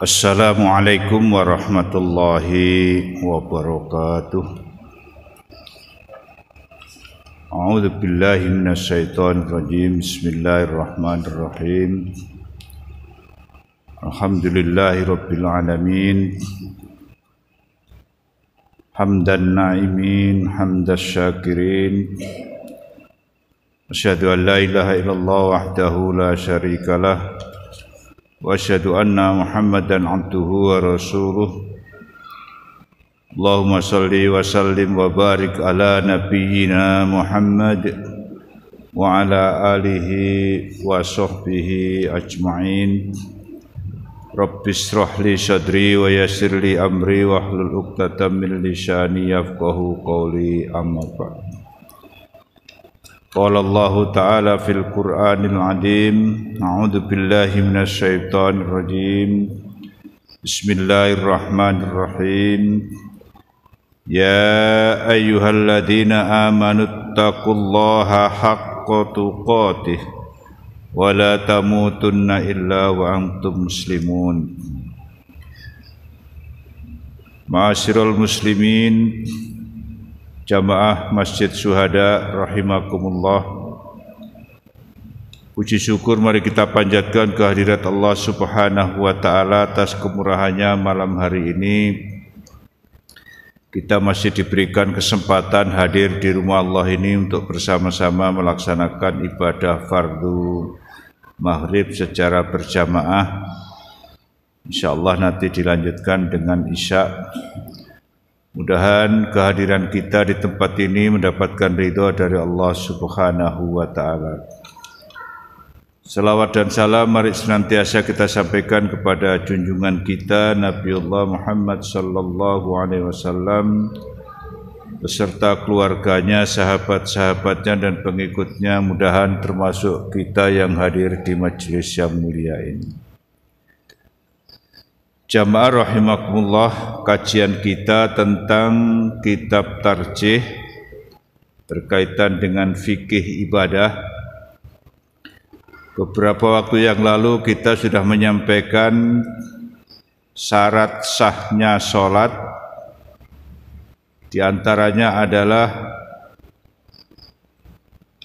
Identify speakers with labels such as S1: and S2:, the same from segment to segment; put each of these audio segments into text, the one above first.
S1: Assalamualaikum warahmatullahi wabarakatuh. A'udzu billahi minasyaitonir rajim. Bismillahirrahmanirrahim. Alhamdulillahirabbil alamin. Hamdan na'imin, hamdas syakirin. Asyhadu an la ilaha illallah wahdahu la syarikalah. Wa asyhadu anna Muhammadan abduhu wa rasuluh. Allahumma salli wa sallim wa barik ala nabiyyina Muhammad wa ala alihi wa sahbihi ajma'in. Rabbis shrah li sadri wa yassir li amri wa hlul 'uqdatam min lisani yafqahu qawli, amma ba'd. Qala Allah Ta'ala fil Qur'anil Azim. A'udzu billahi minasy syaithanir rajim. Bismillahirrahmanirrahim. Ya ayyuhalladzina amanu taqullaha haqqa tuqatih wa la tamutunna illa wa antum muslimun. Ma'asyiral muslimin, jamaah Masjid Syuhada rahimakumullah. Puji syukur mari kita panjatkan kehadirat Allah Subhanahu wa taala atas kemurahannya. Malam hari ini kita masih diberikan kesempatan hadir di rumah Allah ini untuk bersama-sama melaksanakan ibadah fardu maghrib secara berjamaah. Insyaallah nanti dilanjutkan dengan isya. Mudahan kehadiran kita di tempat ini mendapatkan ridha dari Allah Subhanahu wa taala. Salawat dan salam mari senantiasa kita sampaikan kepada junjungan kita Nabiullah Muhammad sallallahu alaihi wasallam beserta keluarganya, sahabat-sahabatnya dan pengikutnya, mudahan termasuk kita yang hadir di majelis yang mulia ini. Jamaah rahimakumullah, kajian kita tentang kitab tarjih berkaitan dengan fikih ibadah. Beberapa waktu yang lalu kita sudah menyampaikan syarat sahnya sholat. Di antaranya adalah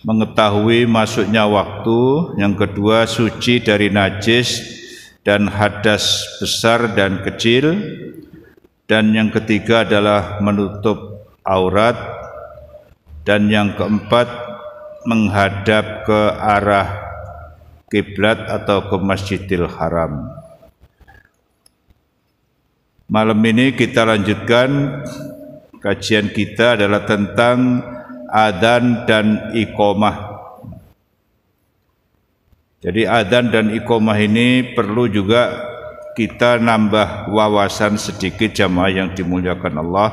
S1: mengetahui masuknya waktu, yang kedua suci dari najis dan hadas besar dan kecil, dan yang ketiga adalah menutup aurat, dan yang keempat menghadap ke arah kiblat atau ke Masjidil Haram. Malam ini kita lanjutkan kajian kita adalah tentang adzan dan iqamah. Jadi adzan dan iqamah ini perlu juga kita nambah wawasan sedikit, jamaah yang dimuliakan Allah.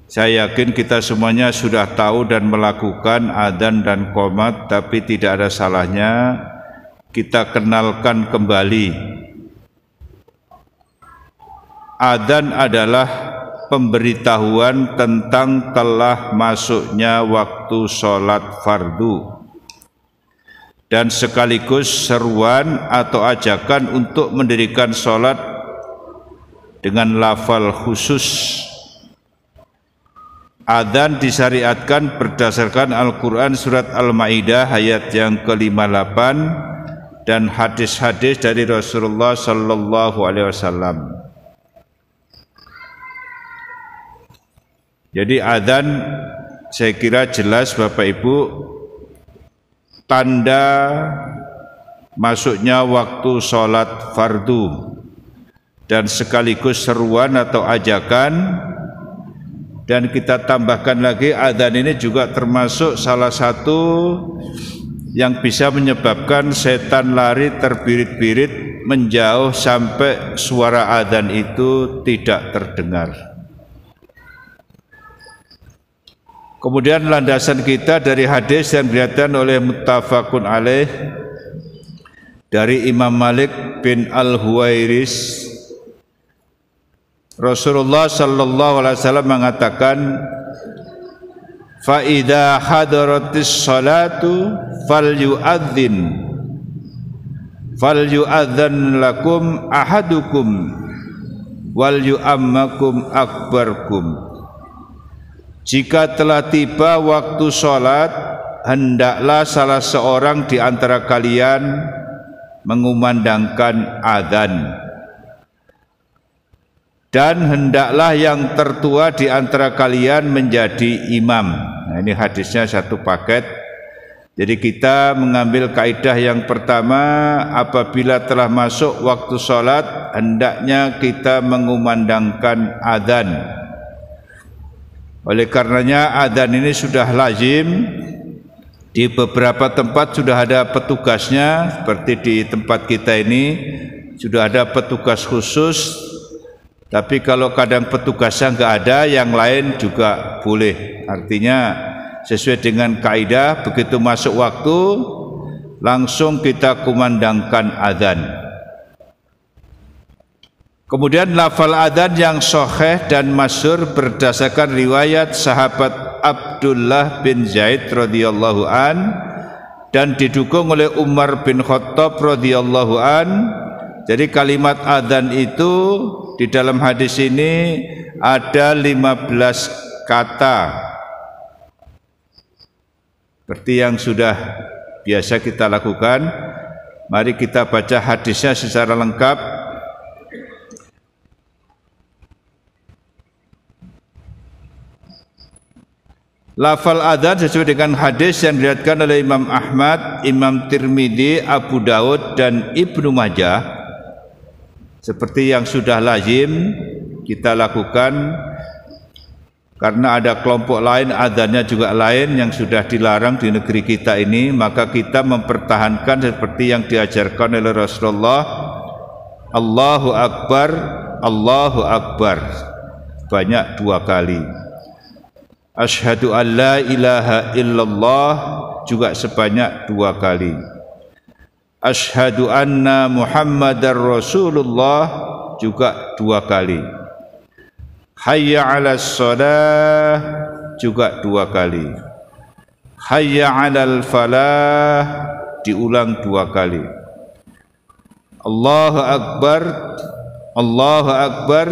S1: Saya yakin kita semuanya sudah tahu dan melakukan adzan dan iqamah, tapi tidak ada salahnya kita kenalkan kembali. Adzan adalah pemberitahuan tentang telah masuknya waktu sholat fardu, dan sekaligus seruan atau ajakan untuk mendirikan sholat dengan lafal khusus. Adzan disyariatkan berdasarkan Al-Quran surat Al-Ma'idah ayat yang ke-58 dan hadis-hadis dari Rasulullah sallallahu alaihi wasallam. Jadi adzan saya kira jelas Bapak Ibu, tanda masuknya waktu sholat fardu dan sekaligus seruan atau ajakan. Dan kita tambahkan lagi, adzan ini juga termasuk salah satu yang bisa menyebabkan setan lari terbirit-birit menjauh sampai suara adzan itu tidak terdengar. Kemudian landasan kita dari hadis yang diriwayatkan oleh muttafaqun alaih dari Imam Malik bin Al-Huwairis. Rasulullah sallallahu alaihi wasallam mengatakan, fa idza hadaratis salatu falyu'adzin fal yu'adzan lakum ahadukum wal yu'ammakum akbarkum. Jika telah tiba waktu sholat, hendaklah salah seorang di antara kalian mengumandangkan adzan, dan hendaklah yang tertua di antara kalian menjadi imam. Nah, ini hadisnya satu paket. Jadi kita mengambil kaidah yang pertama, apabila telah masuk waktu sholat, hendaknya kita mengumandangkan adzan. Oleh karenanya adzan ini sudah lazim. Di beberapa tempat sudah ada petugasnya, seperti di tempat kita ini sudah ada petugas khusus. Tapi kalau kadang petugasnya nggak ada, yang lain juga boleh. Artinya sesuai dengan kaidah, begitu masuk waktu langsung kita kumandangkan adzan. Kemudian lafal adzan yang sahih dan masyhur berdasarkan riwayat sahabat Abdullah bin Zaid radhiyallahu an dan didukung oleh Umar bin Khattab radhiyallahu an. Jadi kalimat adzan itu di dalam hadis ini ada 15 kata. Seperti yang sudah biasa kita lakukan. Mari kita baca hadisnya secara lengkap. Lafal adzan sesuai dengan hadis yang diriwayatkan oleh Imam Ahmad, Imam Tirmidzi, Abu Daud dan Ibnu Majah. Seperti yang sudah lazim kita lakukan, karena ada kelompok lain adzannya juga lain yang sudah dilarang di negeri kita ini, maka kita mempertahankan seperti yang diajarkan oleh Rasulullah. Allahu Akbar, Allahu Akbar, banyak 2 kali. Asyhadu an la ilaha illallah juga sebanyak 2 kali. Asyhadu anna Muhammadar Rasulullah juga 2 kali. Hayya 'alas shalah juga 2 kali. Hayya 'alal falah diulang 2 kali. Allahu Akbar, Allahu Akbar,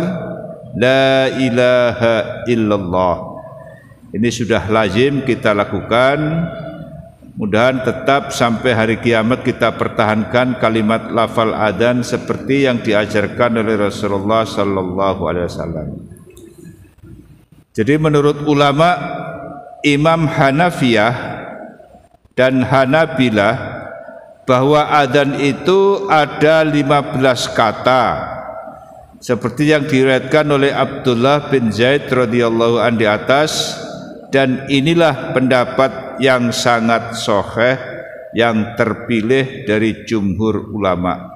S1: la ilaha illallah. Ini sudah lazim kita lakukan. Mudah-mudahan tetap sampai hari kiamat kita pertahankan kalimat lafal adzan seperti yang diajarkan oleh Rasulullah sallallahu alaihi wasallam. Jadi menurut ulama Imam Hanafiyah dan Hanabilah bahwa adzan itu ada 15 kata. Seperti yang diriwayatkan oleh Abdullah bin Zaid radhiyallahu an di atas. Dan inilah pendapat yang sangat sahih yang terpilih dari jumhur ulama.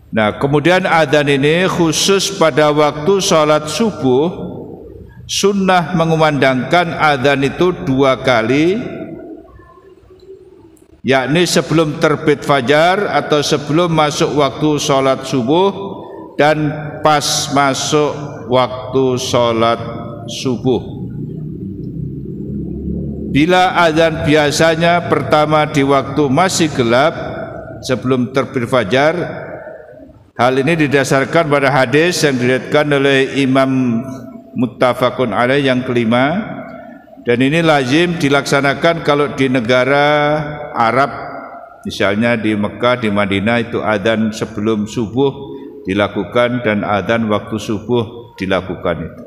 S1: Nah, kemudian adzan ini khusus pada waktu sholat subuh, sunnah mengumandangkan adzan itu 2 kali, yakni sebelum terbit fajar atau sebelum masuk waktu sholat subuh dan pas masuk waktu sholat subuh. Bila adzan biasanya pertama di waktu masih gelap sebelum terbit fajar. Hal ini didasarkan pada hadis yang diriwayatkan oleh Imam Muttafaqun alaih yang kelima, dan ini lazim dilaksanakan kalau di negara Arab, misalnya di Mekah, di Madinah itu adzan sebelum subuh dilakukan dan adzan waktu subuh dilakukan itu.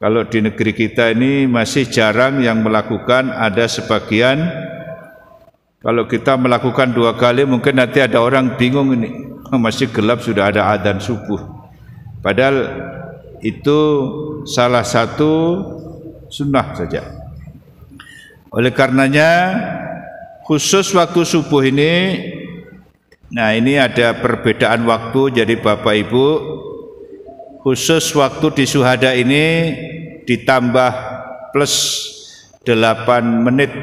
S1: Kalau di negeri kita ini masih jarang yang melakukan, ada sebagian. Kalau kita melakukan 2 kali mungkin nanti ada orang bingung ini, masih gelap sudah ada adzan subuh. Padahal itu salah satu sunnah saja. Oleh karenanya khusus waktu subuh ini, nah ini ada perbedaan waktu. Jadi Bapak Ibu, khusus waktu di syuhada ini ditambah plus 8 menit.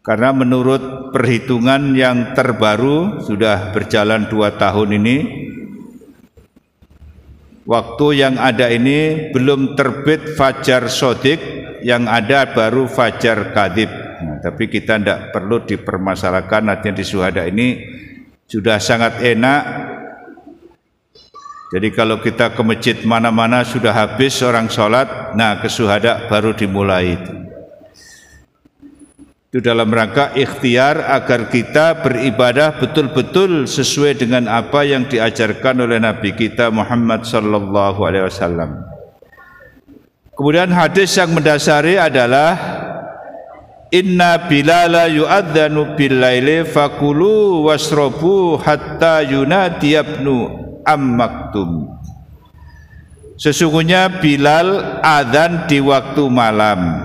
S1: Karena menurut perhitungan yang terbaru, sudah berjalan 2 tahun ini, waktu yang ada ini belum terbit fajar shodiq, yang ada baru fajar kadhib. Nah, tapi kita tidak perlu dipermasalahkan. Artinya di syuhada ini sudah sangat enak. Jadi kalau kita ke masjid mana-mana sudah habis orang sholat, nah ke syuhada baru dimulai itu dalam rangka ikhtiar agar kita beribadah betul-betul sesuai dengan apa yang diajarkan oleh Nabi kita Muhammad sallallahu alaihi wasallam. Kemudian hadis yang mendasari adalah inna bilala yu'adzanu bil laili fakulu wasrobu hatta yunadi ibnu maktum. Sesungguhnya Bilal adzan di waktu malam,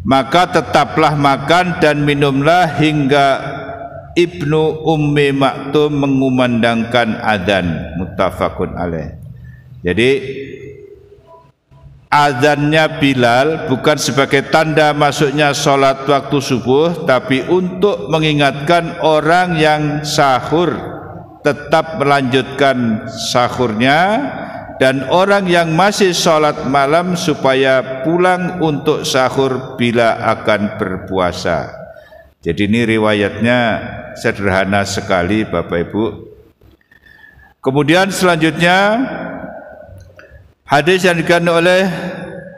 S1: maka tetaplah makan dan minumlah hingga Ibnu Ummi Maktum mengumandangkan adzan. Muttafaqun alaih. Jadi adzannya Bilal bukan sebagai tanda masuknya sholat waktu subuh, tapi untuk mengingatkan orang yang sahur tetap melanjutkan sahurnya, dan orang yang masih sholat malam supaya pulang untuk sahur bila akan berpuasa. Jadi ini riwayatnya sederhana sekali Bapak Ibu. Kemudian selanjutnya hadis yang dikandung oleh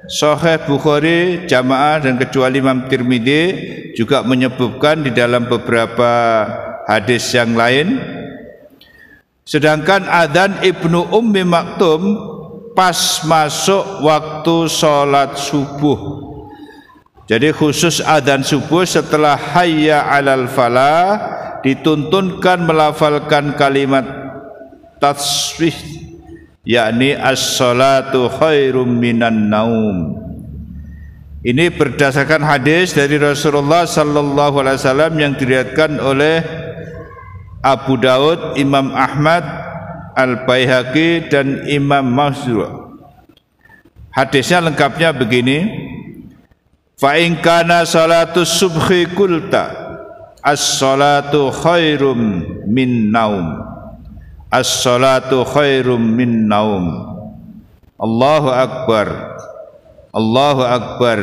S1: Sahih Bukhari jamaah dan kecuali Imam Tirmidzi juga menyebutkan di dalam beberapa hadis yang lain. Sedangkan adzan Ibnu Ummi Maktum pas masuk waktu sholat subuh. Jadi khusus adzan subuh setelah hayya alal falah dituntunkan melafalkan kalimat tasbih, yakni as-salatu khairum minan naum. Ini berdasarkan hadis dari Rasulullah sallallahu alaihi wasallam yang diriwayatkan oleh Abu Daud, Imam Ahmad, Al-Baihaqi dan Imam Mahzur. Hadisnya lengkapnya begini: fa in kana salatus subhi kulta as-salatu khairum min naum, as-salatu khairum min naum. Allahu akbar, Allahu akbar,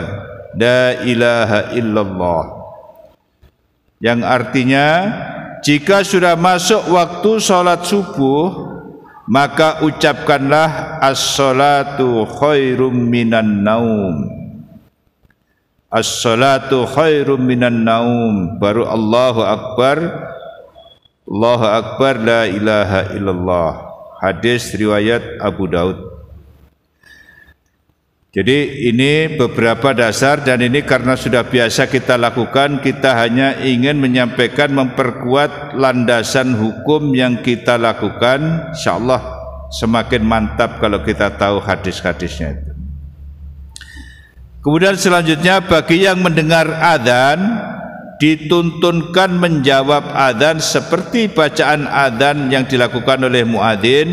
S1: la ilaha illallah. Yang artinya, jika sudah masuk waktu sholat subuh, maka ucapkanlah as-salatu khairum minan naum. As-salatu khairum minan naum. Baru Allahu akbar, Allahu akbar, la ilaha illallah. Hadis riwayat Abu Daud. Jadi ini beberapa dasar, dan ini karena sudah biasa kita lakukan, kita hanya ingin menyampaikan, memperkuat landasan hukum yang kita lakukan. InsyaAllah semakin mantap kalau kita tahu hadis-hadisnya itu. Kemudian selanjutnya, bagi yang mendengar adzan dituntunkan menjawab adzan seperti bacaan adzan yang dilakukan oleh muadzin,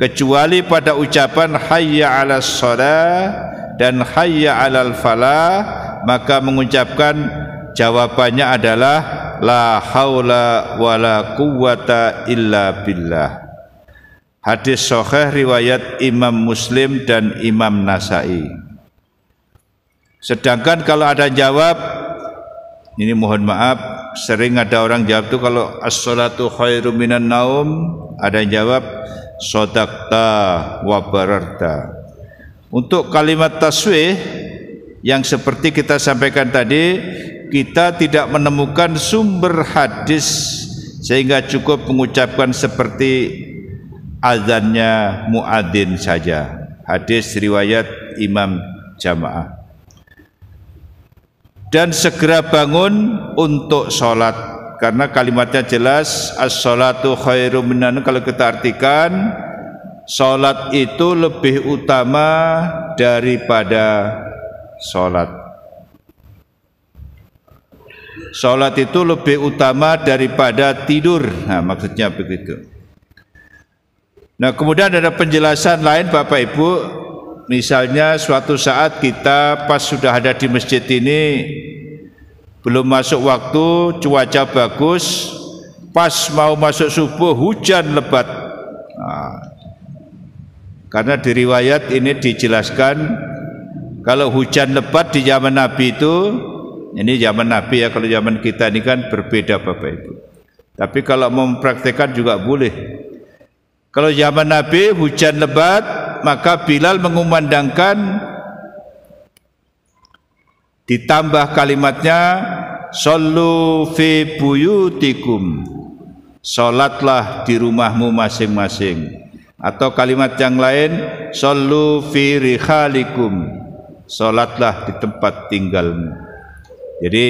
S1: kecuali pada ucapan hayya 'alas shalah dan hayya 'alal falah, maka mengucapkan jawabannya adalah la haula wala quwwata illa billah. Hadis sahih riwayat Imam Muslim dan Imam Nasai. Sedangkan kalau ada jawab, ini mohon maaf, sering ada orang jawab tuh kalau as-salatu khairum minan naum, ada yang jawab shadaqta wa bararta. Untuk kalimat tasbih yang seperti kita sampaikan tadi, kita tidak menemukan sumber hadis sehingga cukup mengucapkan seperti azannya muadzin saja. Hadis riwayat Imam Jamaah. Dan segera bangun untuk sholat, karena kalimatnya jelas as-salatu khairum minan naum. Kalau kita artikan, sholat itu lebih utama daripada sholat. Sholat itu lebih utama daripada tidur. Nah, maksudnya begitu. Nah, kemudian ada penjelasan lain Bapak Ibu. Misalnya suatu saat kita pas sudah ada di masjid ini, belum masuk waktu, cuaca bagus, pas mau masuk subuh hujan lebat. Nah, karena di riwayat ini dijelaskan kalau hujan lebat di zaman Nabi itu Ini zaman Nabi ya, kalau zaman kita ini kan berbeda Bapak Ibu. Tapi kalau mau mempraktekkan juga boleh. Kalau zaman Nabi hujan lebat, maka Bilal mengumandangkan, ditambah kalimatnya, Sallu fi buyutikum, salatlah di rumahmu masing-masing. Atau kalimat yang lain, Sallu fi rihalikum, salatlah di tempat tinggalmu. Jadi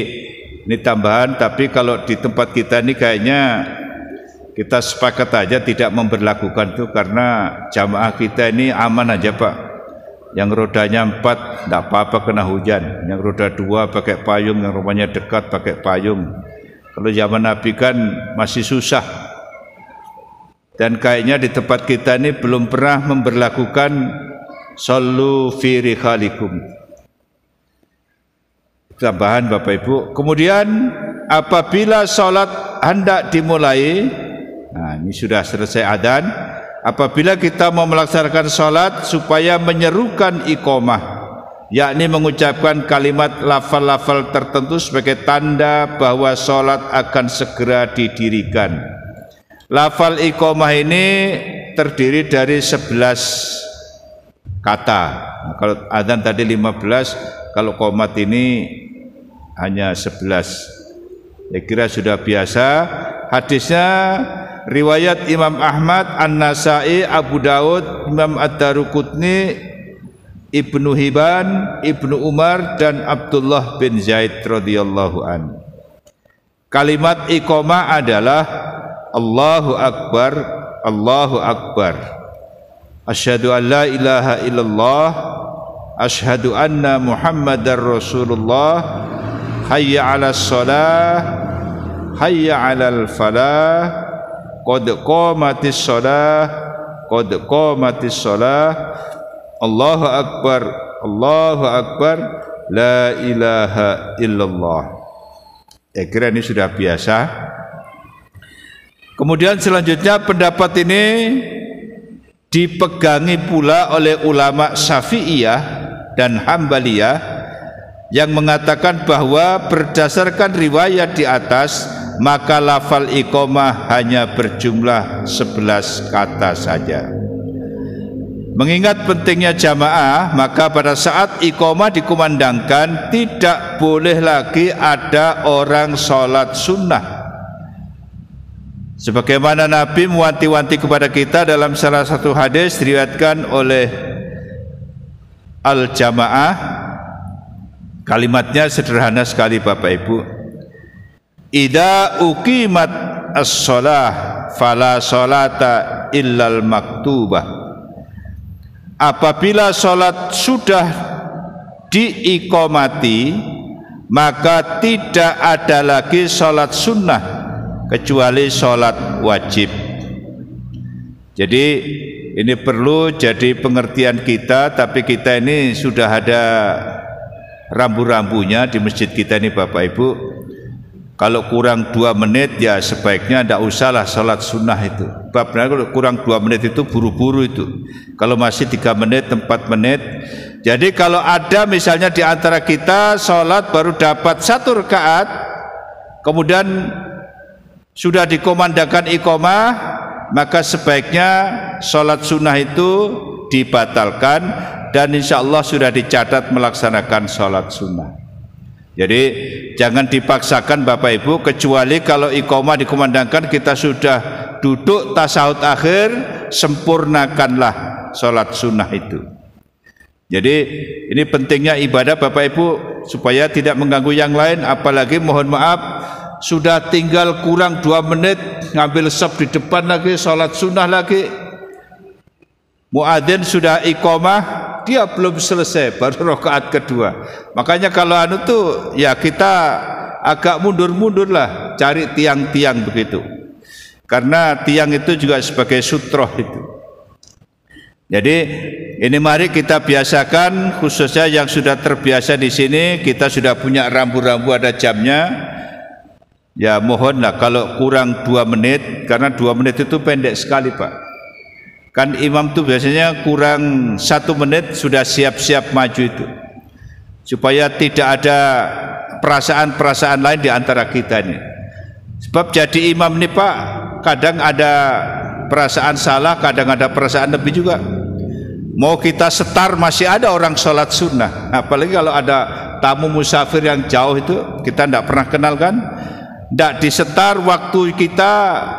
S1: ini tambahan, tapi kalau di tempat kita ini kayaknya kita sepakat aja tidak memberlakukan itu, karena jamaah kita ini aman aja Pak. Yang rodanya 4 tidak apa-apa kena hujan, yang roda 2 pakai payung, yang rumahnya dekat pakai payung. Kalau zaman Nabi kan masih susah. Dan kayaknya di tempat kita ini belum pernah memberlakukan Sallu fi rihalikum. Tambahan Bapak Ibu. Kemudian apabila sholat hendak dimulai, nah ini sudah selesai adzan, apabila kita mau melaksanakan sholat supaya menyerukan iqamah, yakni mengucapkan kalimat lafal-lafal tertentu sebagai tanda bahwa sholat akan segera didirikan. Lafal iqamah ini terdiri dari 11 kata. Nah, kalau adzan tadi 15, kalau qomat ini hanya 11. Saya kira sudah biasa. Hadisnya riwayat Imam Ahmad, An-Nasai, Abu Daud, Imam Ad-Daruqutni, Ibnu Hibban, Ibnu Umar, dan Abdullah bin Zaid radhiyallahu an. Kalimat iqamah adalah Allahu Akbar, Allahu Akbar, asyhadu an la ilaha illallah, asyhadu anna Muhammadar Rasulullah, hayya 'alas shalah, hayya 'alal falah, qad qamatis shalah, qad qamatis shalah, Allahu Akbar, Allahu Akbar, la ilaha illallah. Saya kira ini sudah biasa. Kemudian selanjutnya pendapat ini dipegangi pula oleh ulama Syafi'iyah dan Hambaliyah yang mengatakan bahwa berdasarkan riwayat di atas, maka lafal iqamah hanya berjumlah 11 kata saja. Mengingat pentingnya jamaah, maka pada saat iqamah dikumandangkan tidak boleh lagi ada orang sholat sunnah. Sebagaimana Nabi mewanti-wanti kepada kita dalam salah satu hadis diriwayatkan oleh Al-Jamaah. Kalimatnya sederhana sekali Bapak Ibu. Idza uqimat as-shalah fala sholata illal maktubah. Apabila salat sudah diiqamati, maka tidak ada lagi salat sunnah kecuali sholat wajib. Jadi ini perlu jadi pengertian kita, tapi kita ini sudah ada rambu-rambunya di masjid kita ini Bapak Ibu. Kalau kurang 2 menit ya sebaiknya tidak usahlah sholat sunnah itu. Babnya kalau kurang 2 menit itu buru-buru itu. Kalau masih 3 menit, 4 menit. Jadi kalau ada misalnya di antara kita sholat baru dapat 1 rakaat, kemudian sudah dikomandangkan iqamah, maka sebaiknya sholat sunnah itu dibatalkan dan insya Allah sudah dicatat melaksanakan sholat sunnah. Jadi jangan dipaksakan Bapak Ibu, kecuali kalau iqamah dikomandangkan kita sudah duduk tasahud akhir, sempurnakanlah sholat sunnah itu. Jadi ini pentingnya ibadah Bapak Ibu supaya tidak mengganggu yang lain, apalagi mohon maaf sudah tinggal kurang 2 menit, ngambil saf di depan lagi, sholat sunnah lagi. Muadzin sudah iqamah, dia belum selesai, baru rakaat kedua. Makanya kalau anu tuh ya kita agak mundur-mundur lah, cari tiang-tiang begitu. Karena tiang itu juga sebagai sutroh itu. Jadi ini mari kita biasakan, khususnya yang sudah terbiasa di sini, kita sudah punya rambu-rambu ada jamnya. Ya mohonlah kalau kurang 2 menit, karena 2 menit itu pendek sekali Pak. Kan imam tuh biasanya kurang 1 menit sudah siap-siap maju itu. supaya tidak ada perasaan-perasaan lain di antara kita ini. Sebab jadi imam nih Pak, kadang ada perasaan salah, kadang ada perasaan lebih juga. Mau kita setar masih ada orang sholat sunnah, apalagi kalau ada tamu musafir yang jauh itu kita tidak pernah kenal kan, tidak disetar, waktu kita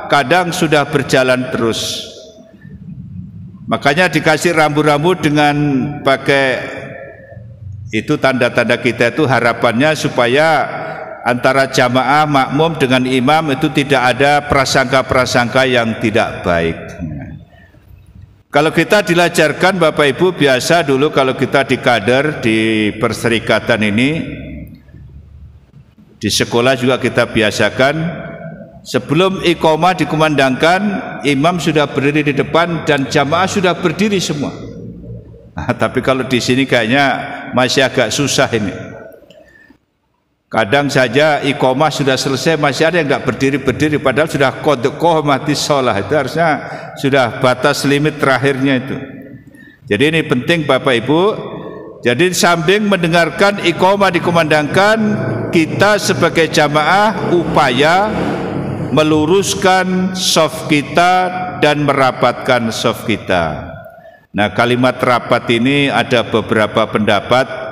S1: kadang sudah berjalan terus. Makanya dikasih rambu-rambu dengan pakai itu tanda-tanda kita itu, harapannya supaya antara jamaah makmum dengan imam itu tidak ada prasangka-prasangka yang tidak baik. Kalau kita dilajarkan Bapak Ibu, biasa dulu kalau kita di kader di perserikatan ini, di sekolah juga kita biasakan, sebelum iqamah dikumandangkan, imam sudah berdiri di depan dan jamaah sudah berdiri semua. Nah, tapi kalau di sini kayaknya masih agak susah ini. Kadang saja iqamah sudah selesai masih ada yang tidak berdiri-berdiri, padahal sudah qad qamati shalah, itu harusnya sudah batas limit terakhirnya itu. Jadi ini penting Bapak Ibu. Jadi samping mendengarkan iqamah dikumandangkan, kita sebagai jamaah upaya meluruskan shaf kita dan merapatkan shaf kita. Nah, kalimat rapat ini ada beberapa pendapat.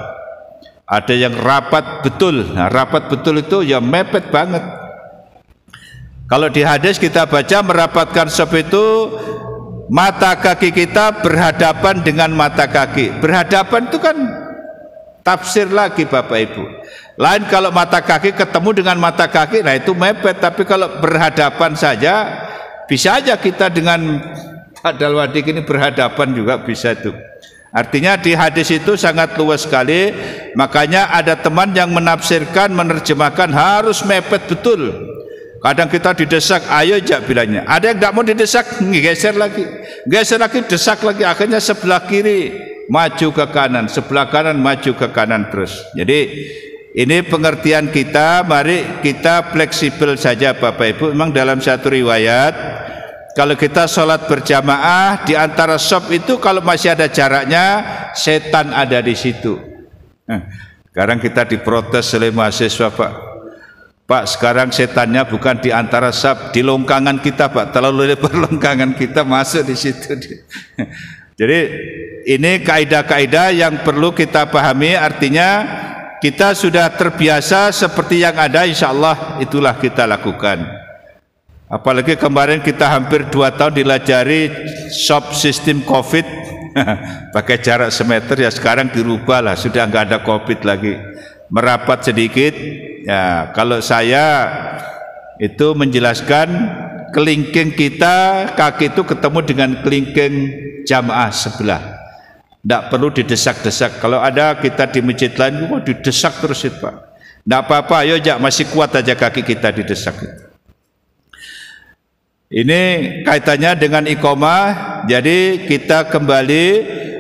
S1: Ada yang rapat betul. Nah, rapat betul itu ya mepet banget. Kalau di hadis kita baca merapatkan shaf itu mata kaki kita berhadapan dengan mata kaki. Berhadapan itu kan tafsir lagi Bapak Ibu. Lain kalau mata kaki ketemu dengan mata kaki, nah itu mepet. Tapi kalau berhadapan saja, bisa aja kita dengan padal wadik ini berhadapan juga bisa itu. Artinya di hadis itu sangat luas sekali. Makanya ada teman yang menafsirkan, menerjemahkan harus mepet betul. Kadang kita didesak, ayo aja bilangnya. Ada yang tidak mau didesak, geser lagi, desak lagi. Akhirnya sebelah kiri maju ke kanan, sebelah kanan maju ke kanan terus. Jadi ini pengertian kita, mari kita fleksibel saja Bapak Ibu. Memang dalam satu riwayat, kalau kita sholat berjamaah di antara shaf itu kalau masih ada jaraknya, setan ada di situ. Sekarang kita diprotes oleh mahasiswa Pak, sekarang setannya bukan di antara shaf, di longkangan kita Pak, terlalu lebar longkangan kita masuk di situ. Jadi ini kaidah-kaidah yang perlu kita pahami. Artinya kita sudah terbiasa seperti yang ada, insya Allah itulah kita lakukan. Apalagi kemarin kita hampir 2 tahun dilajari shop sistem COVID pakai jarak semeter, ya sekarang dirubah lah, sudah nggak ada COVID lagi, merapat sedikit. Ya kalau saya itu menjelaskan kelingking kita, kaki itu ketemu dengan kelingking jamaah sebelah, tidak perlu didesak-desak. Kalau ada kita di masjid lain kok didesak terus itu Pak, tidak apa-apa, ayo jak, masih kuat aja kaki kita didesak. Ini kaitannya dengan iqamah. Jadi kita kembali,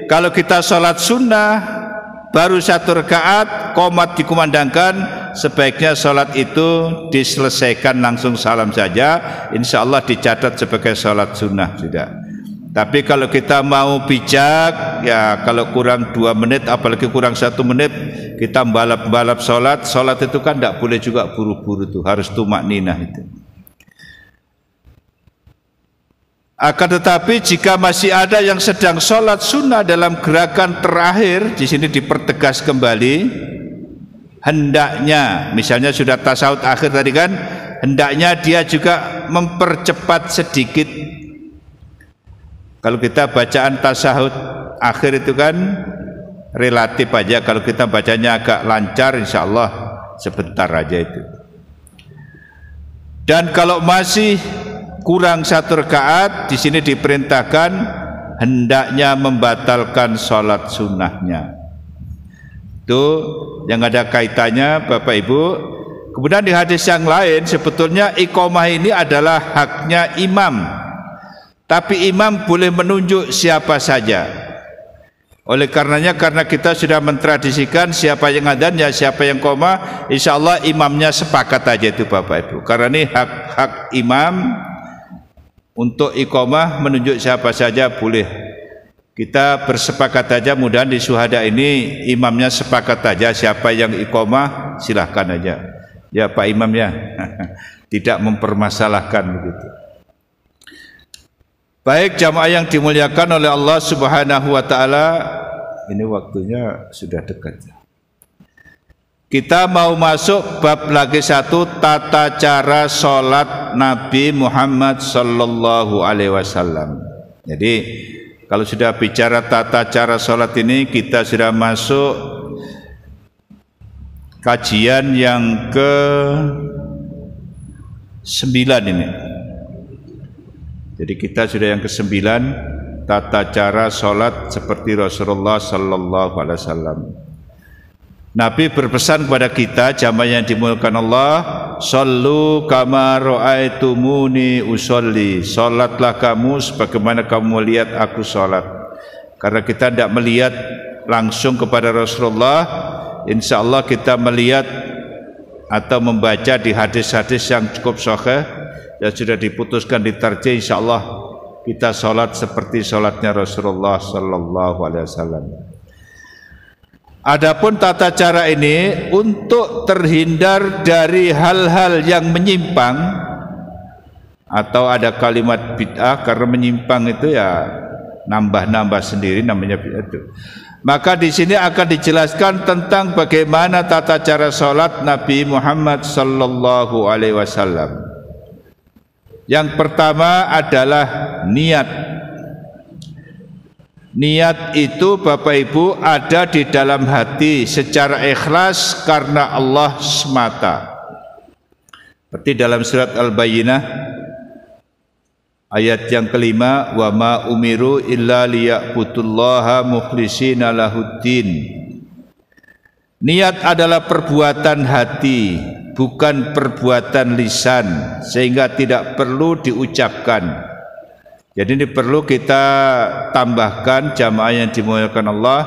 S1: kalau kita sholat sunnah baru 1 rakaat, qomat dikumandangkan, sebaiknya sholat itu diselesaikan langsung salam saja, insya Allah dicatat sebagai sholat sunnah sudah. Tapi kalau kita mau bijak, ya kalau kurang 2 menit, apalagi kurang 1 menit, kita balap-balap sholat itu kan tidak boleh juga buru-buru tuh, harus tumakninah itu. Akan tetapi jika masih ada yang sedang sholat sunnah dalam gerakan terakhir, di sini dipertegas kembali, hendaknya, misalnya sudah tasawuf akhir tadi kan, hendaknya dia juga mempercepat sedikit. Kalau kita bacaan tasawuf akhir itu kan relatif aja, kalau kita bacanya agak lancar, insya Allah sebentar aja itu. Dan kalau masih kurang 1 rakaat, di sini diperintahkan hendaknya membatalkan sholat sunnahnya. Itu yang ada kaitannya Bapak Ibu. Kemudian di hadis yang lain, sebetulnya iqamah ini adalah haknya imam, tapi imam boleh menunjuk siapa saja. Oleh karenanya, karena kita sudah mentradisikan siapa yang adzan ya siapa yang qamah, insya Allah imamnya sepakat aja itu Bapak Ibu. Karena ini hak imam untuk iqamah menunjuk siapa saja boleh. Kita bersepakat aja, mudahan di syuhada ini imamnya sepakat aja, siapa yang iqamah silahkan aja. Ya Pak Imamnya, tidak mempermasalahkan begitu. Baik jamaah yang dimuliakan oleh Allah Subhanahu wa taala, ini waktunya sudah dekat. Kita mau masuk bab lagi satu, tata cara sholat Nabi Muhammad sallallahu alaihi wasallam. Jadi kalau sudah bicara tata cara sholat ini, kita sudah masuk kajian yang ke-9 ini. Jadi kita sudah yang ke-9, tata cara sholat seperti Rasulullah sallallahu alaihi wasallam. Nabi berpesan kepada kita, jamaah yang dimuliakan Allah, "Shallu kama ra'aitumuni usolli." Salatlah kamu sebagaimana kamu melihat aku salat. Karena kita tidak melihat langsung kepada Rasulullah, insya Allah kita melihat atau membaca di hadis-hadis yang cukup sahih yang sudah diputuskan di tarjih, insya Allah kita salat seperti salatnya Rasulullah sallallahu alaihi wasallam. Adapun tata cara ini untuk terhindar dari hal-hal yang menyimpang, atau ada kalimat bid'ah, karena menyimpang itu ya nambah-nambah sendiri namanya bid'ah itu. Maka di sini akan dijelaskan tentang bagaimana tata cara sholat Nabi Muhammad sallallahu alaihi wasallam. Yang pertama adalah niat. Niat itu Bapak Ibu ada di dalam hati secara ikhlas karena Allah semata. Seperti dalam surat Al-Bayyinah ayat yang kelima, wa ma umiru illa liya'budullaha mukhlishina lahuddin. Niat adalah perbuatan hati, bukan perbuatan lisan, sehingga tidak perlu diucapkan. Jadi ini perlu kita tambahkan jamaah yang dimuliakan Allah.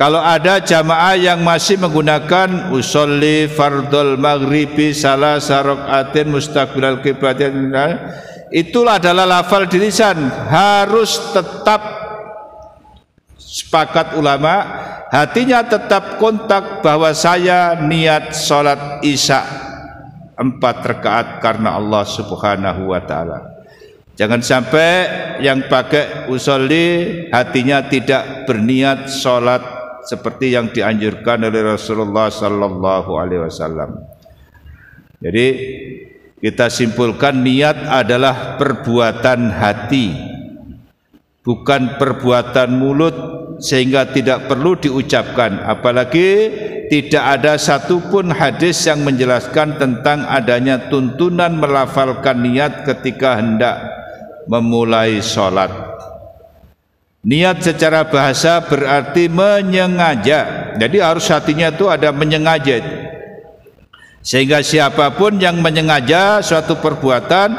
S1: Kalau ada jamaah yang masih menggunakan usolli fardul maghribi salasa rakaatin mustaqbilal qiblat, itulah adalah lafal di lisan. Harus tetap sepakat ulama, hatinya tetap kontak bahwa saya niat sholat isya 4 rakaat karena Allah Subhanahu wa taala. Jangan sampai yang pakai usolli hatinya tidak berniat sholat seperti yang dianjurkan oleh Rasulullah sallallahu alaihi wasallam. Jadi kita simpulkan niat adalah perbuatan hati, bukan perbuatan mulut, sehingga tidak perlu diucapkan. Apalagi tidak ada satupun hadis yang menjelaskan tentang adanya tuntunan melafalkan niat ketika hendak memulai sholat. Niat secara bahasa berarti menyengaja. Jadi harus hatinya itu ada menyengaja itu. Sehingga siapapun yang menyengaja suatu perbuatan,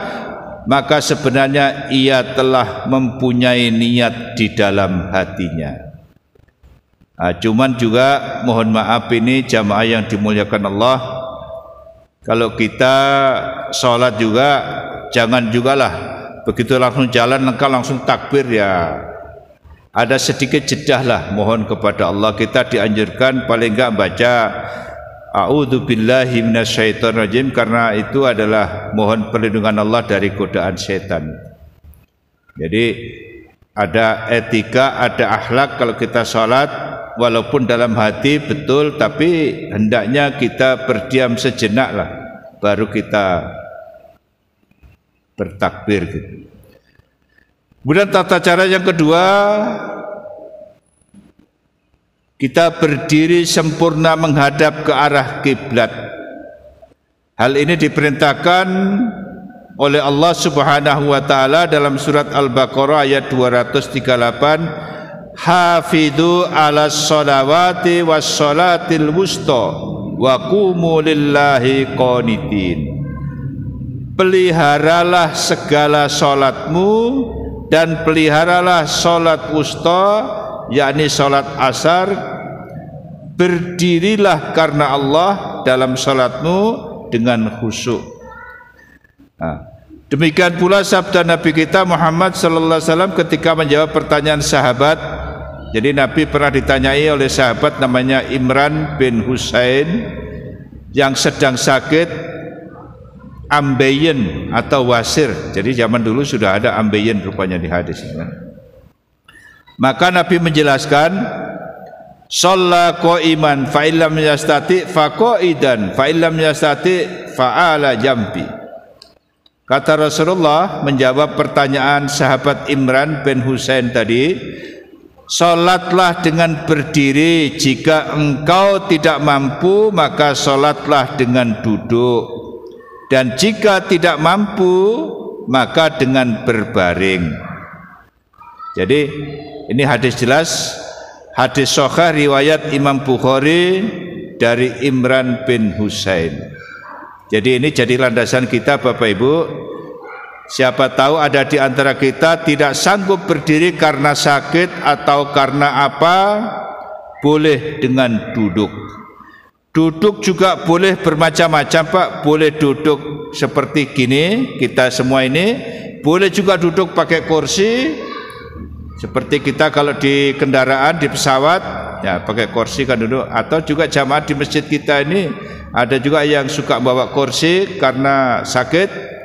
S1: maka sebenarnya ia telah mempunyai niat di dalam hatinya. Cuman juga mohon maaf ini jamaah yang dimuliakan Allah, kalau kita sholat juga jangan jugalah begitu langsung jalan engkau langsung takbir, ya ada sedikit jedah lah. Mohon kepada Allah, kita dianjurkan paling enggak baca a'udzubillahi minasyaitonirrajim, karena itu adalah mohon perlindungan Allah dari godaan setan. Jadi ada etika, ada akhlak kalau kita sholat, walaupun dalam hati betul, tapi hendaknya kita berdiam sejenak lah baru kita bertakbir gitu. Kemudian tata cara yang kedua, kita berdiri sempurna menghadap ke arah kiblat. Hal ini diperintahkan oleh Allah Subhanahu wa taala dalam surat Al-Baqarah ayat 238, hafidhu 'alas sholawati was sholatil wusta wa qumu lillahi qanitin. Peliharalah segala sholatmu dan peliharalah sholat wusta, yakni sholat asar. Berdirilah karena Allah dalam sholatmu dengan khusyuk. Demikian pula sabda Nabi kita Muhammad sallallahu alaihi wasallam ketika menjawab pertanyaan sahabat. Jadi Nabi pernah ditanyai oleh sahabat namanya Imran bin Husain yang sedang sakit ambeien atau wasir. Jadi zaman dulu sudah ada ambeien rupanya di hadis ini. Maka Nabi menjelaskan, shalla qa'iman fa illam yastati fa qa'idan fa illam yastati fa ala jambi. Kata Rasulullah menjawab pertanyaan sahabat Imran bin Husain tadi, salatlah dengan berdiri, jika engkau tidak mampu maka salatlah dengan duduk, dan jika tidak mampu maka dengan berbaring. Jadi ini hadis jelas, hadis sahih riwayat Imam Bukhari dari Imran bin Husain. Jadi ini jadi landasan kita Bapak Ibu. Siapa tahu ada di antara kita tidak sanggup berdiri karena sakit atau karena apa, boleh dengan duduk. Duduk juga boleh bermacam-macam Pak. Boleh duduk seperti gini, kita semua ini. Boleh juga duduk pakai kursi, seperti kita kalau di kendaraan, di pesawat, ya pakai kursi kan duduk. Atau juga jamaah di masjid kita ini, ada juga yang suka bawa kursi karena sakit.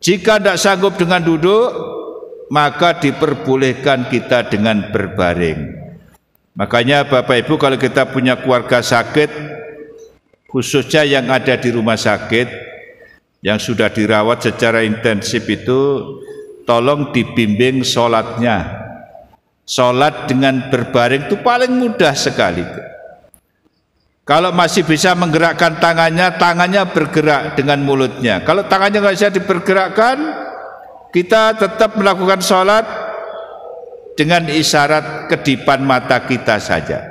S1: Jika tidak sanggup dengan duduk, maka diperbolehkan kita dengan berbaring. Makanya Bapak Ibu, kalau kita punya keluarga sakit, khususnya yang ada di rumah sakit, yang sudah dirawat secara intensif itu, tolong dibimbing sholatnya. Sholat dengan berbaring itu paling mudah sekali. Kalau masih bisa menggerakkan tangannya, tangannya bergerak dengan mulutnya. Kalau tangannya nggak bisa dipergerakkan, kita tetap melakukan sholat dengan isyarat kedipan mata kita saja.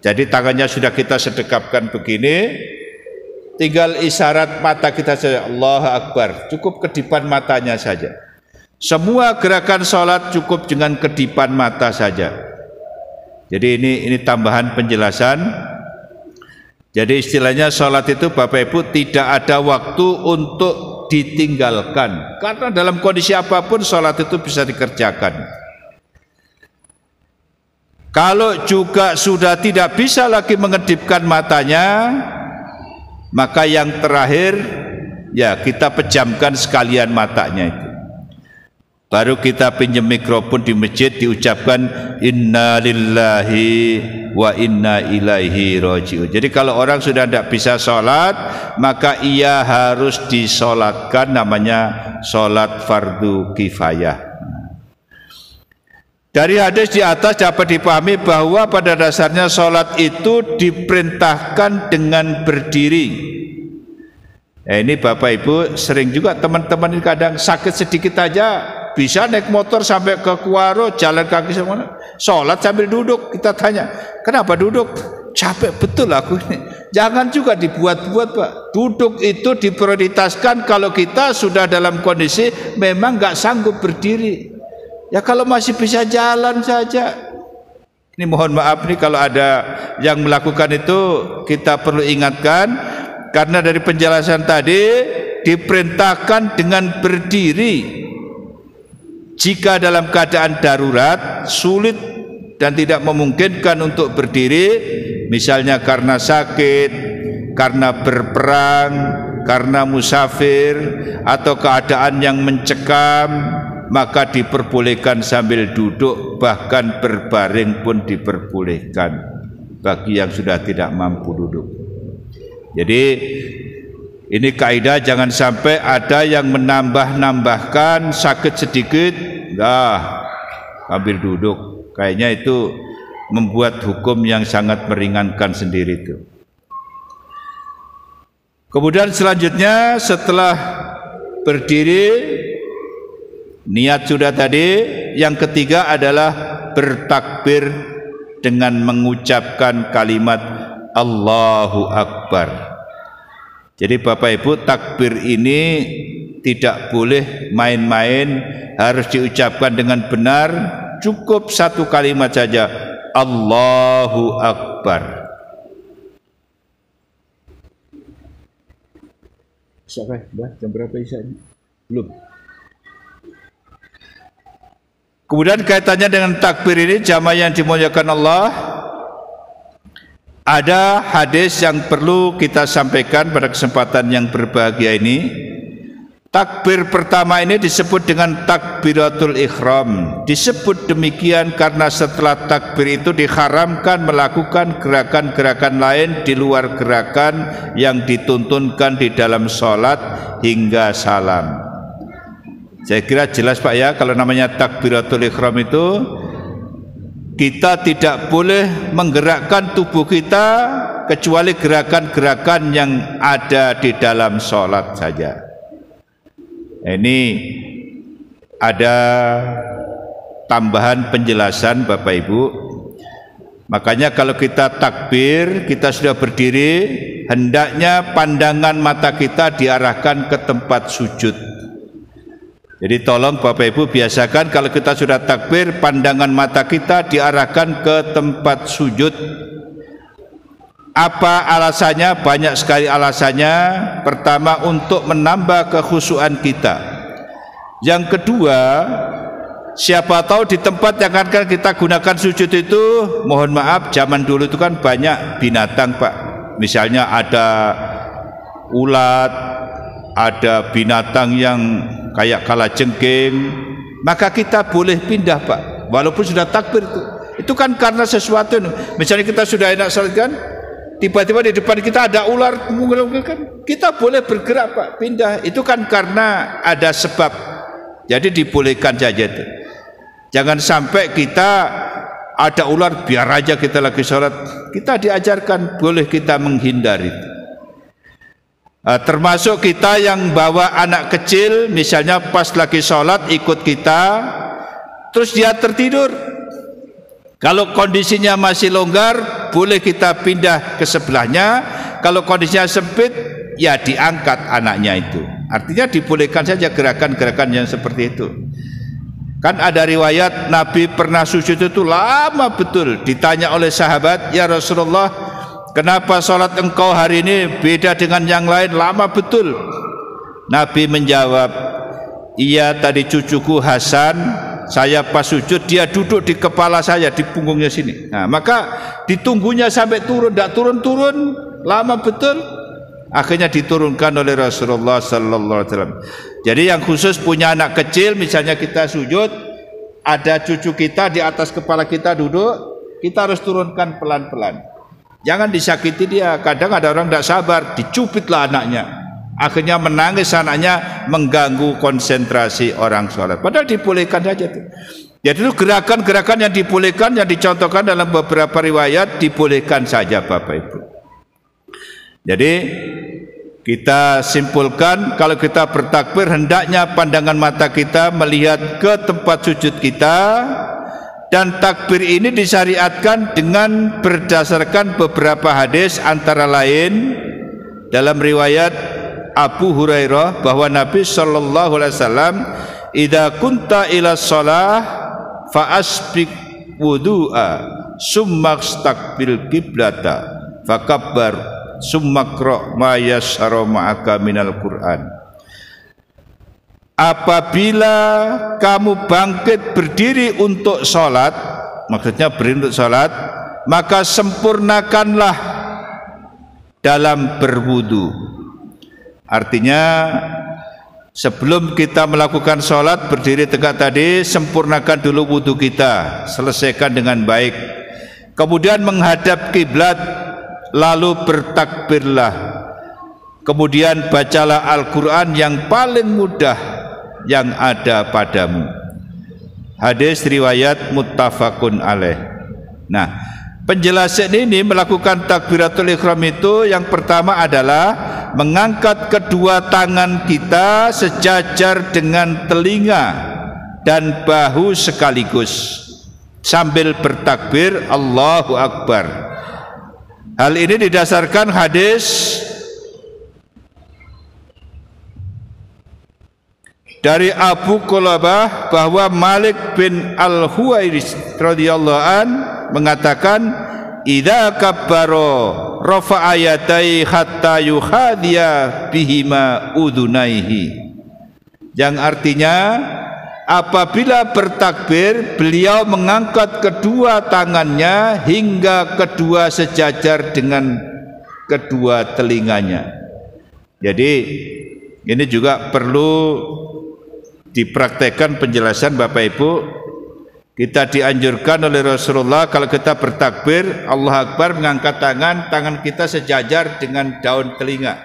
S1: Jadi tangannya sudah kita sedekapkan begini, tinggal isyarat mata kita saja, Allahu Akbar, cukup kedipan matanya saja. Semua gerakan sholat cukup dengan kedipan mata saja. Jadi ini tambahan penjelasan. Jadi istilahnya sholat itu Bapak Ibu tidak ada waktu untuk ditinggalkan, karena dalam kondisi apapun sholat itu bisa dikerjakan. Kalau juga sudah tidak bisa lagi mengedipkan matanya, maka yang terakhir ya kita pejamkan sekalian matanya itu. Baru kita pinjam mikrofon di masjid, diucapkan inna lillahi wa inna ilaihi raji'un. Jadi kalau orang sudah tidak bisa sholat, maka ia harus disolatkan, namanya sholat fardu kifayah. Dari hadis di atas dapat dipahami bahwa pada dasarnya sholat itu diperintahkan dengan berdiri. Ini Bapak Ibu sering juga teman-teman ini kadang sakit sedikit aja bisa naik motor sampai ke Kuaro, jalan kaki semua, sholat sambil duduk. Kita tanya, kenapa duduk? Capek betul aku ini. Jangan juga dibuat-buat Pak. Duduk itu diprioritaskan kalau kita sudah dalam kondisi memang nggak sanggup berdiri. Ya kalau masih bisa jalan saja. Ini mohon maaf nih kalau ada yang melakukan itu, kita perlu ingatkan, karena dari penjelasan tadi diperintahkan dengan berdiri. Jika dalam keadaan darurat, sulit dan tidak memungkinkan untuk berdiri, misalnya karena sakit, karena berperang, karena musafir, atau keadaan yang mencekam, maka diperbolehkan sambil duduk, bahkan berbaring pun diperbolehkan bagi yang sudah tidak mampu duduk. Jadi ini kaidah, jangan sampai ada yang menambah-nambahkan sakit sedikit, ambil duduk. Kayaknya itu membuat hukum yang sangat meringankan sendiri itu. Kemudian selanjutnya setelah berdiri, niat sudah tadi. Yang ketiga adalah bertakbir dengan mengucapkan kalimat Allahu Akbar. Jadi Bapak Ibu, takbir ini tidak boleh main-main, harus diucapkan dengan benar. Cukup satu kalimat saja, Allahu Akbar. Sampai jam berapa isya? Belum. Kemudian kaitannya dengan takbir ini, jamaah yang dimuliakan Allah, ada hadis yang perlu kita sampaikan pada kesempatan yang berbahagia ini. Takbir pertama ini disebut dengan takbiratul ihram. Disebut demikian karena setelah takbir itu diharamkan melakukan gerakan-gerakan lain di luar gerakan yang dituntunkan di dalam sholat hingga salam. Saya kira jelas Pak ya, kalau namanya takbiratul ihram itu kita tidak boleh menggerakkan tubuh kita kecuali gerakan-gerakan yang ada di dalam sholat saja. Ini ada tambahan penjelasan Bapak Ibu. Makanya kalau kita takbir, kita sudah berdiri, hendaknya pandangan mata kita diarahkan ke tempat sujud. Jadi tolong Bapak Ibu biasakan kalau kita sudah takbir, pandangan mata kita diarahkan ke tempat sujud. Apa alasannya? Banyak sekali alasannya. Pertama, untuk menambah kekhusyuan kita. Yang kedua, siapa tahu di tempat yang akan kita gunakan sujud itu, mohon maaf, zaman dulu itu kan banyak binatang Pak. Misalnya ada ulat, ada binatang yang kayak kalajengking, maka kita boleh pindah Pak, walaupun sudah takbir itu. Itu kan karena sesuatu. Misalnya kita sudah enak salat kan, tiba-tiba di depan kita ada ular, kita boleh bergerak Pak, pindah. Itu kan karena ada sebab, jadi dibolehkan saja itu. Jangan sampai kita ada ular, biar aja kita lagi sholat. Kita diajarkan boleh kita menghindari. Termasuk kita yang bawa anak kecil, misalnya pas lagi sholat ikut kita, terus dia tertidur. Kalau kondisinya masih longgar, boleh kita pindah ke sebelahnya. Kalau kondisinya sempit, ya diangkat anaknya itu. Artinya dibolehkan saja gerakan-gerakan yang seperti itu. Kan ada riwayat Nabi pernah sujud itu lama betul. Ditanya oleh sahabat, ya Rasulullah, kenapa sholat engkau hari ini beda dengan yang lain, lama betul? Nabi menjawab, iya tadi cucuku Hasan, saya pas sujud dia duduk di kepala saya, di punggungnya sini. Nah, maka ditunggunya sampai turun, tidak turun-turun, lama betul. Akhirnya diturunkan oleh Rasulullah sallallahu alaihi wasallam. Jadi yang khusus punya anak kecil, misalnya kita sujud, ada cucu kita di atas kepala kita duduk, kita harus turunkan pelan-pelan. Jangan disakiti dia. Kadang ada orang tidak sabar, dicubitlah anaknya. Akhirnya menangis anaknya, mengganggu konsentrasi orang sholat. Padahal dibolehkan saja itu. Jadi itu gerakan-gerakan yang dibolehkan, yang dicontohkan dalam beberapa riwayat, dibolehkan saja Bapak Ibu. Jadi kita simpulkan, kalau kita bertakbir, hendaknya pandangan mata kita melihat ke tempat sujud kita. Dan takbir ini disyariatkan dengan berdasarkan beberapa hadis, antara lain dalam riwayat Abu Hurairah bahwa Nabi sallallahu alaihi wasallam, "Idza kunta ila shalah fa asbiq wudu'a summa istaqbil qiblata fakabbar summa qra ma yassara ma'aka minal Qur'an." Apabila kamu bangkit berdiri untuk sholat, maksudnya berdiri untuk sholat, maka sempurnakanlah dalam berwudu. Artinya sebelum kita melakukan sholat, berdiri tegak tadi, sempurnakan dulu wudu kita, selesaikan dengan baik. Kemudian menghadap kiblat, lalu bertakbirlah. Kemudian bacalah Al-Quran yang paling mudah yang ada padamu. Hadis riwayat muttafaqun alaih. Nah, penjelasan ini melakukan takbiratul ihram itu, yang pertama adalah mengangkat kedua tangan kita sejajar dengan telinga dan bahu sekaligus sambil bertakbir Allahu Akbar. Hal ini didasarkan hadis dari Abu Qulabah bahwa Malik bin Al-Huwairis radhiyallahu an mengatakan, idza kabbaro rafa'a yadayhi hatta yuhadiya bihima udunaihi, yang artinya apabila bertakbir beliau mengangkat kedua tangannya hingga kedua sejajar dengan kedua telinganya. Jadi ini juga perlu dipraktekkan penjelasan Bapak Ibu. Kita dianjurkan oleh Rasulullah kalau kita bertakbir Allah Akbar mengangkat tangan kita sejajar dengan daun telinga.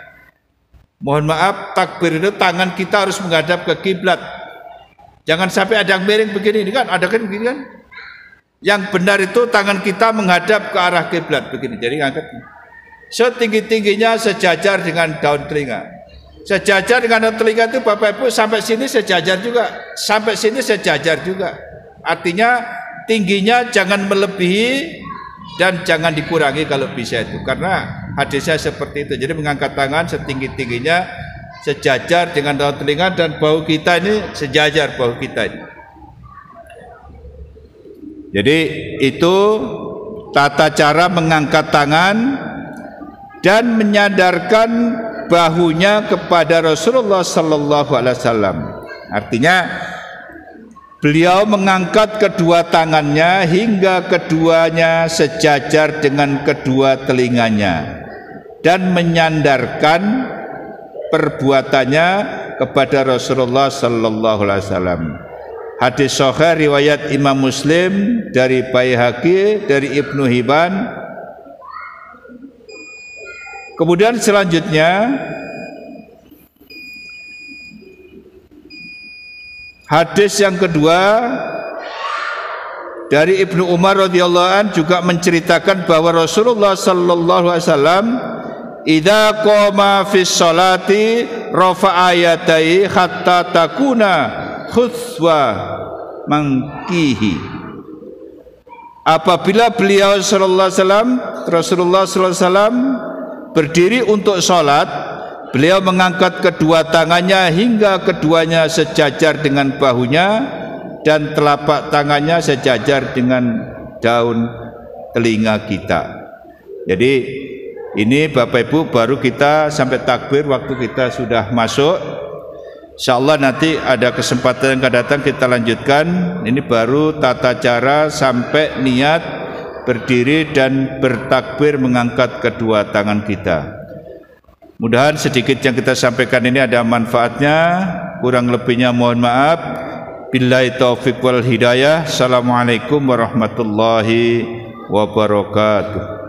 S1: Mohon maaf, takbir itu tangan kita harus menghadap ke kiblat. Jangan sampai ada yang miring begini, ini kan ada kan begini kan. Yang benar itu tangan kita menghadap ke arah kiblat begini. Jadi angkat setinggi-tingginya sejajar dengan daun telinga. Sejajar dengan daun telinga itu Bapak Ibu sampai sini sejajar juga, sampai sini sejajar juga. Artinya tingginya jangan melebihi dan jangan dikurangi kalau bisa itu, karena hadisnya seperti itu. Jadi mengangkat tangan setinggi-tingginya sejajar dengan daun telinga dan bahu kita ini sejajar bahu kita ini. Jadi itu tata cara mengangkat tangan dan menyadarkan bahunya kepada Rasulullah sallallahu alaihi wasallam. Artinya beliau mengangkat kedua tangannya hingga keduanya sejajar dengan kedua telinganya dan menyandarkan perbuatannya kepada Rasulullah sallallahu alaihi wasallam. Hadis sahih riwayat Imam Muslim dari Baihaqi dari Ibnu Hibban. Kemudian selanjutnya hadis yang kedua dari Ibnu Umar radhiyallahu an juga menceritakan bahwa Rasulullah sallallahu alaihi wasallam idza qama fi sholati rafa'a yadayhi hatta takuna khuswa mangkihi. Apabila beliau sallallahu alaihi wasallam Rasulullah sallallahu alaihi wasallam berdiri untuk salat, beliau mengangkat kedua tangannya hingga keduanya sejajar dengan bahunya dan telapak tangannya sejajar dengan daun telinga kita. Jadi ini Bapak Ibu baru kita sampai takbir waktu kita sudah masuk. Insyaallah nanti ada kesempatan yang akan datang kita lanjutkan. Ini baru tata cara sampai niat berdiri dan bertakbir mengangkat kedua tangan kita. Mudahan sedikit yang kita sampaikan ini ada manfaatnya, kurang lebihnya mohon maaf. Billahi taufiq wal hidayah. Assalamualaikum warahmatullahi wabarakatuh.